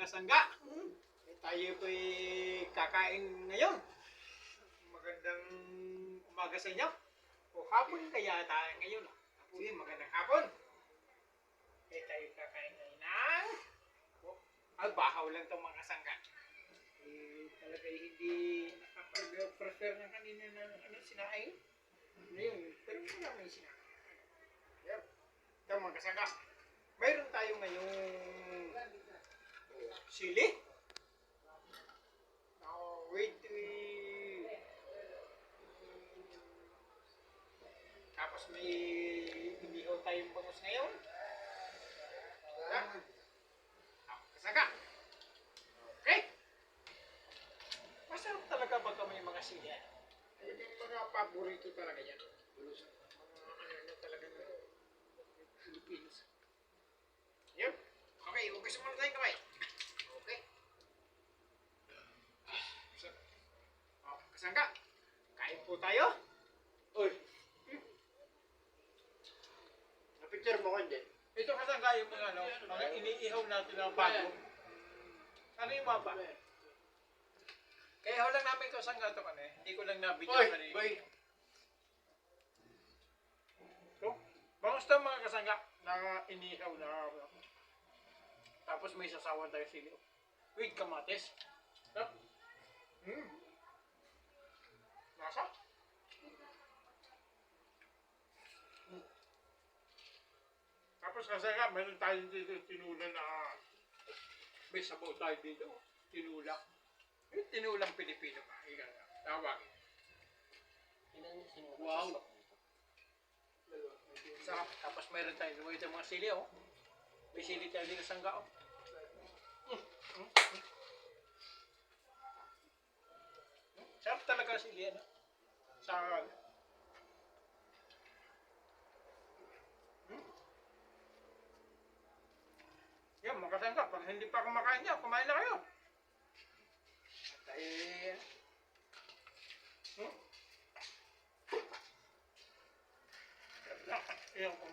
kasangga. Tayo po'y kakain ngayon. Magandang umaga sa inyo. O hapon kaya tayo ngayon. Sige, magandang hapon. Tayo kakain ngayon ng... bahaw lang itong mga kasangga. Talaga hindi nakapag-prefer na kanina ng sinaing. Ngayon, pero hindi namin sinaing. Yep. Ito mga kasangga. Mayroon tayo ngayong sili. Now, wait. Tapos may inihaw tayong bangus ngayon. Kasangga. Okay? Masarap talaga pagka may mga sili. Yung mga paborito talaga yan. Mga ano talaga ng Philippines. Yep. Okay, umpisa muna tayong kamay. Okay. Kasangga, kain po tayo. Uy. Na-picture mo ko hindi? Ito kasangga yung mga iniihaw natin ng bago. Ano yung mapa? Kaya ihaw lang namin kasangga ito kanina. Hindi ko lang nabidyo kanina. Boy! So, bangus ito mga kasangga na inihaw na. Tapos may sasawan tayo sili. With kamatis. Nasa? Tapos kasi nga, meron tayo dito tinula na may sabaw tayo dito. Tinula. Yung tinulang Pilipino pa. Ika nga. Tawagin. Wow. Sarap. Tapos meron tayo ito mga sili oh. May sili tayo dito sa sangga oh. Sarap talaga sili ano. Sa yan, mga kasangga, pag hindi pa kumakain niya, kumain na kayo. Ayan ko.